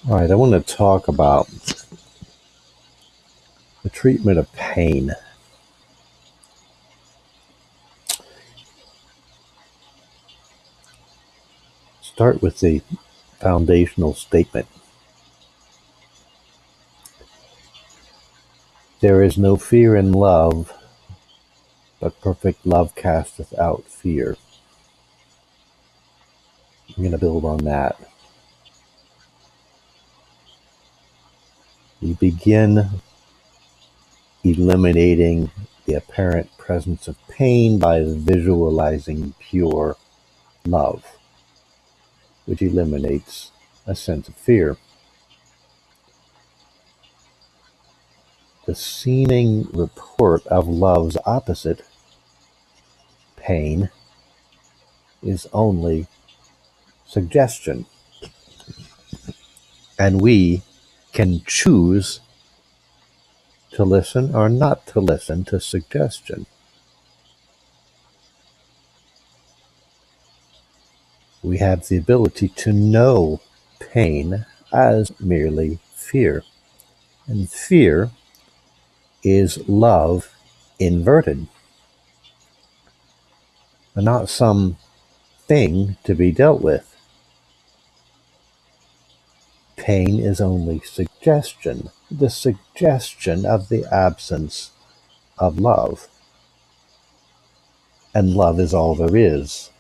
All right, I want to talk about the treatment of pain. Start with the foundational statement. There is no fear in love, but perfect love casteth out fear. I'm going to build on that. We begin eliminating the apparent presence of pain by visualizing pure love, which eliminates a sense of fear. The seeming report of love's opposite, pain, is only suggestion. And we can choose to listen or not to listen to suggestion. We have the ability to know pain as merely fear. And fear is love inverted. And not some thing to be dealt with. Pain is only suggestion, the suggestion of the absence of love. And love is all there is.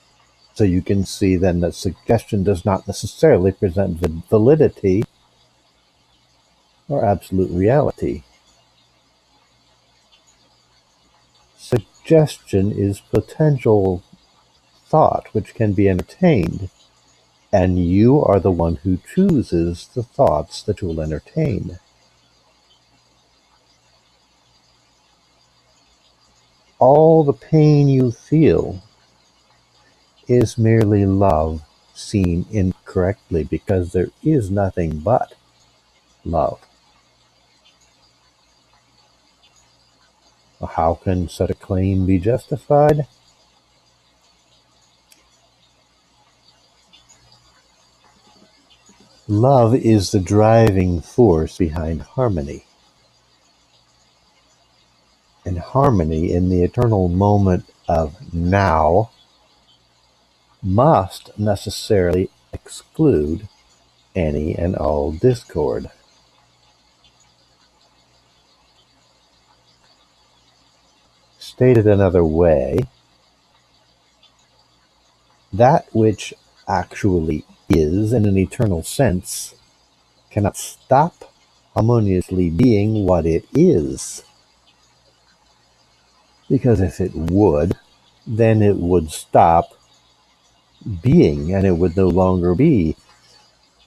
So you can see then that suggestion does not necessarily present validity or absolute reality. Suggestion is potential thought which can be entertained, and you are the one who chooses the thoughts that you will entertain. All the pain you feel is merely love seen incorrectly, because there is nothing but love. How can such a claim be justified? Love is the driving force behind harmony. And harmony in the eternal moment of now must necessarily exclude any and all discord. Stated another way, that which actually is in an eternal sense cannot stop harmoniously being what it is. Because if it would, then it would stop being, and it would no longer be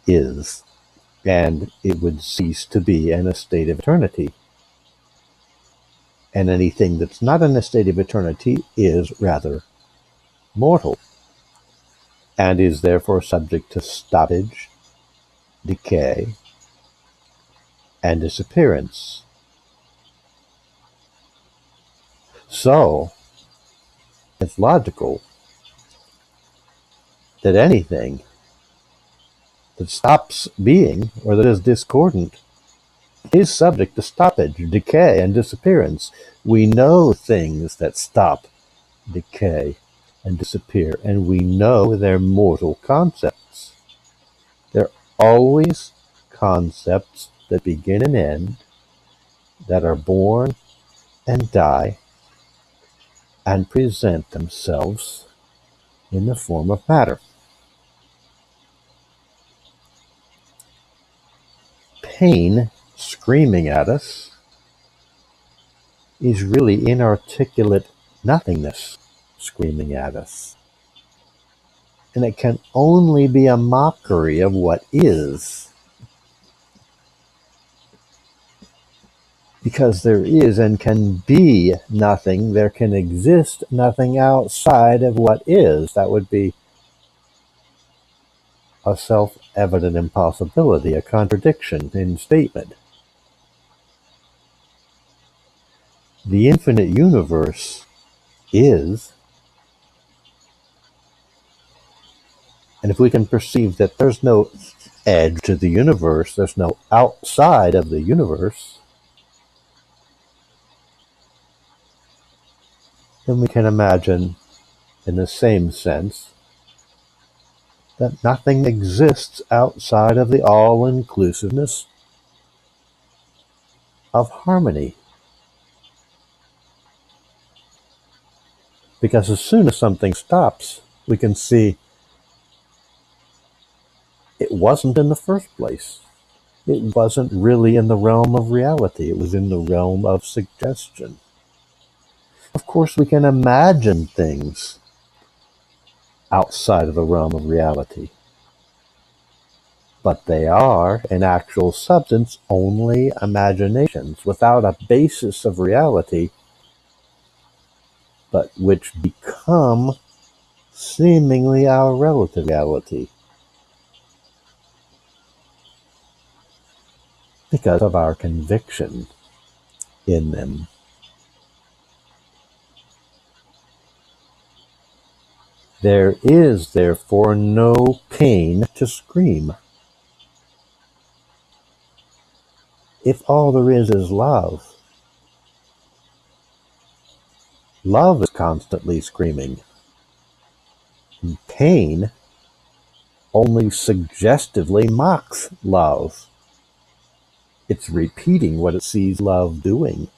is, and it would cease to be in a state of eternity. And anything that's not in a state of eternity is rather mortal, and is therefore subject to stoppage, decay, and disappearance. So, it's logical that anything that stops being, or that is discordant, is subject to stoppage, decay, and disappearance. We know things that stop, decay, and disappear, and we know they're mortal concepts. They're always concepts that begin and end, that are born and die, and present themselves in the form of matter. Pain screaming at us is really inarticulate nothingness screaming at us. And it can only be a mockery of what is. Because there is and can be nothing, there can exist nothing outside of what is. That would be a self-evident impossibility, a contradiction in statement. The infinite universe is, and if we can perceive that there's no edge to the universe, there's no outside of the universe, then we can imagine, in the same sense, that nothing exists outside of the all-inclusiveness of harmony. Because as soon as something stops, we can see it wasn't in the first place. It wasn't really in the realm of reality. It was in the realm of suggestion. Of course, we can imagine things outside of the realm of reality, but they are, in actual substance, only imaginations without a basis of reality, but which become seemingly our relative reality because of our conviction in them. There is, therefore, no pain to scream. If all there is love, love is constantly screaming. Pain only suggestively mocks love. It's repeating what it sees love doing.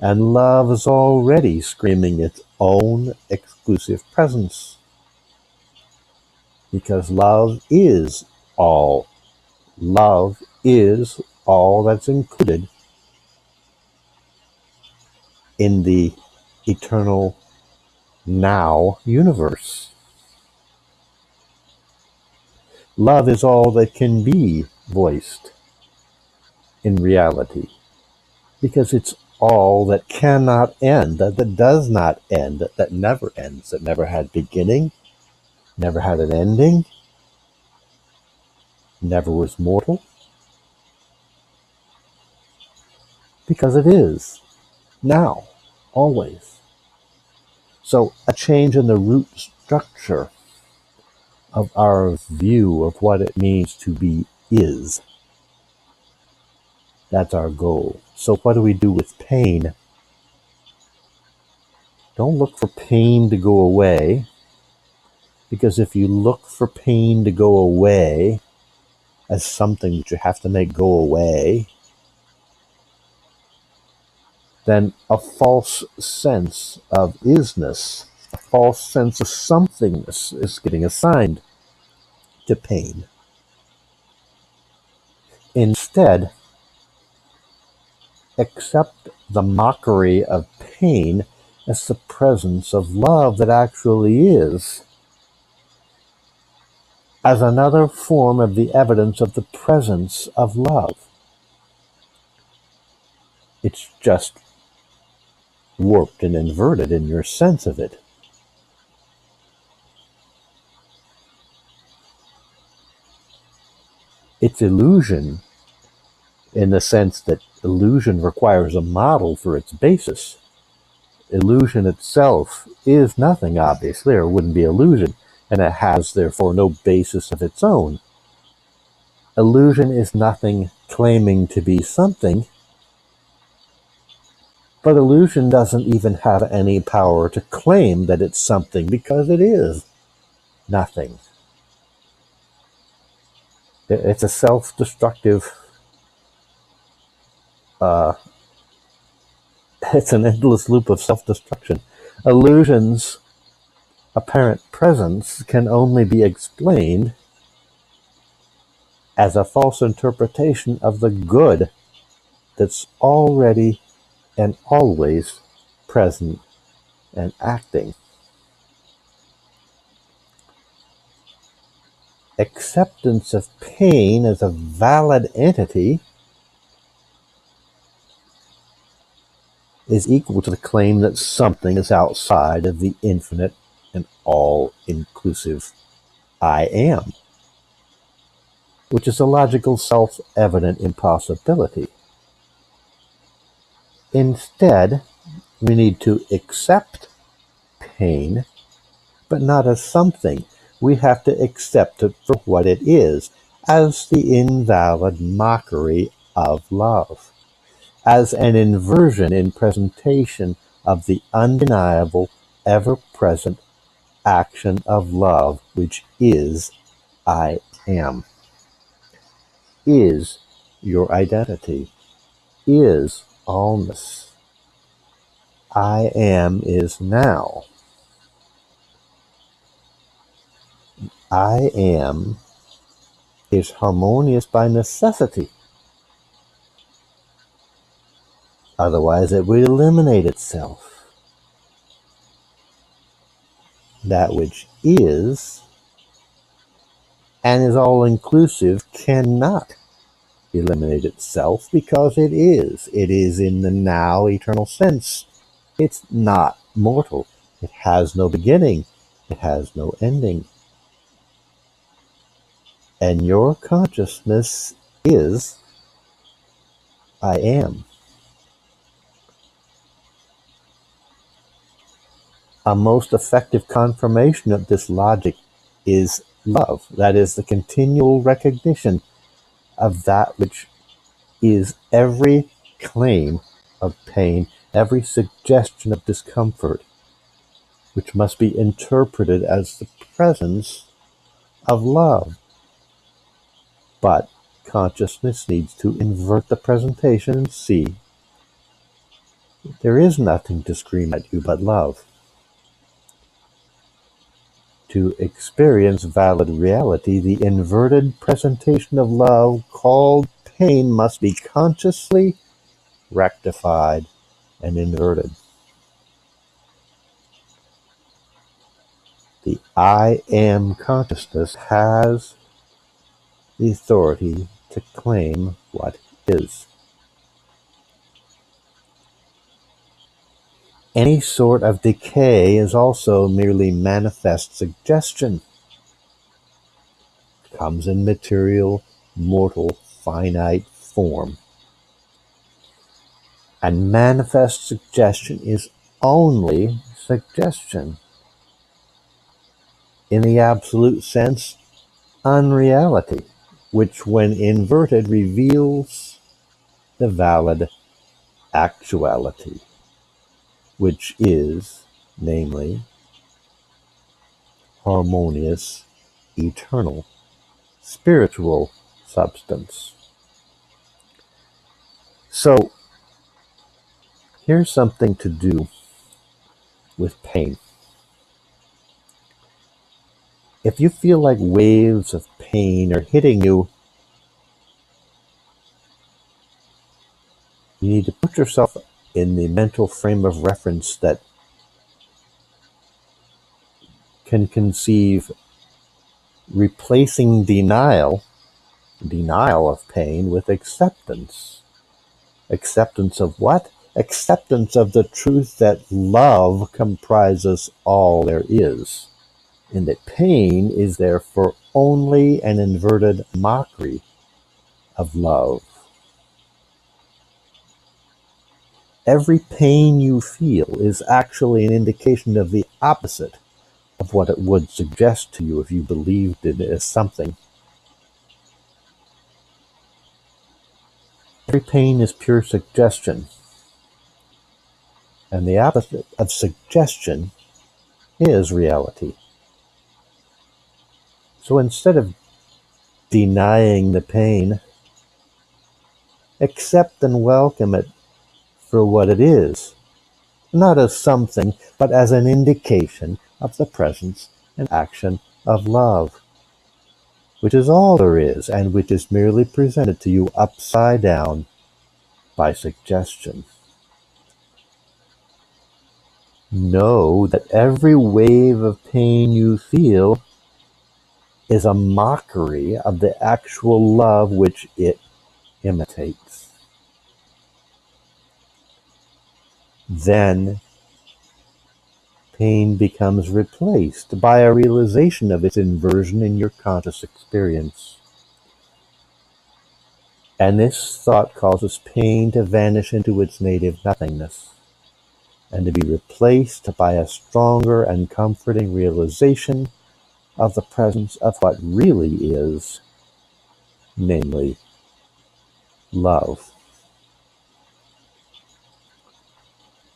And love is already screaming its own exclusive presence. Because love is all. Love is all that's included in the eternal now universe. Love is all that can be voiced in reality, because it's all that cannot end, that does not end, that never ends, that never had beginning, never had an ending, never was mortal, because it is now, always. So a change in the root structure of our view of what it means to be is. That's our goal. So what do we do with pain? Don't look for pain to go away, because if you look for pain to go away as something that you have to make go away, then a false sense of isness, a false sense of somethingness is getting assigned to pain. Instead, accept the mockery of pain as the presence of love that actually is, as another form of the evidence of the presence of love. It's just warped and inverted in your sense of it. It's illusion in the sense that illusion requires a model for its basis. Illusion itself is nothing, obviously, or it wouldn't be illusion, and it has, therefore, no basis of its own. Illusion is nothing claiming to be something, but illusion doesn't even have any power to claim that it's something, because it is nothing. It's a self-destructive, it's an endless loop of self-destruction. Illusion's apparent presence can only be explained as a false interpretation of the good that's already and always present and acting. Acceptance of pain as a valid entity is equal to the claim that something is outside of the infinite and all-inclusive I am, which is a logical self-evident impossibility. Instead, we need to accept pain, but not as something. we have to accept it for what it is, as the invalid mockery of love, as an inversion in presentation of the undeniable, ever-present action of love, which is I am, is your identity, is allness. I am is now. I am is harmonious by necessity. Otherwise it would eliminate itself. That which is and is all-inclusive cannot eliminate itself because it is. It is in the now eternal sense. It's not mortal. It has no beginning. It has no ending. And your consciousness is I am. A most effective confirmation of this logic is love. That is the continual recognition of that which is every claim of pain, every suggestion of discomfort, which must be interpreted as the presence of love. But consciousness needs to invert the presentation and see there is nothing to scream at you but love. To experience valid reality, the inverted presentation of love called pain must be consciously rectified and inverted. The I am consciousness has the authority to claim what is. Any sort of decay is also merely manifest suggestion. It comes in material, mortal, finite form. And manifest suggestion is only suggestion. In the absolute sense, unreality, which when inverted reveals the valid actuality, which is, namely, harmonious, eternal, spiritual substance. So, here's something to do with pain. If you feel like waves of pain are hitting you, you need to put yourself in the mental frame of reference that can conceive replacing denial of pain, with acceptance. Acceptance of what? Acceptance of the truth that love comprises all there is, and that pain is therefore only an inverted mockery of love. Every pain you feel is actually an indication of the opposite of what it would suggest to you if you believed it as something. Every pain is pure suggestion, and the opposite of suggestion is reality. So instead of denying the pain, accept and welcome it for what it is, not as something, but as an indication of the presence and action of love, which is all there is, and which is merely presented to you upside down by suggestion. Know that every wave of pain you feel is a mockery of the actual love which it imitates. Then pain becomes replaced by a realization of its inversion in your conscious experience. And this thought causes pain to vanish into its native nothingness, and to be replaced by a stronger and comforting realization of the presence of what really is, namely love.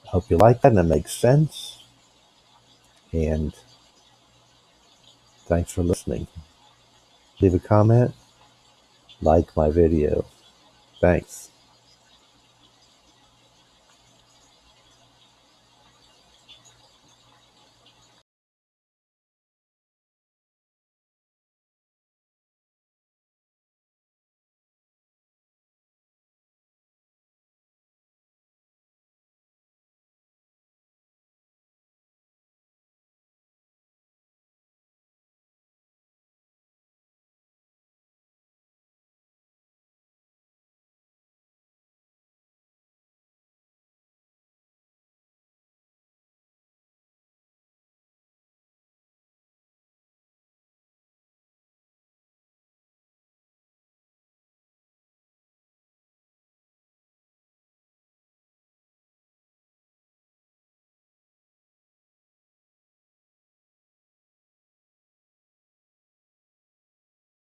Hope you like that and it makes sense. And thanks for listening. Leave a comment, like my video. Thanks.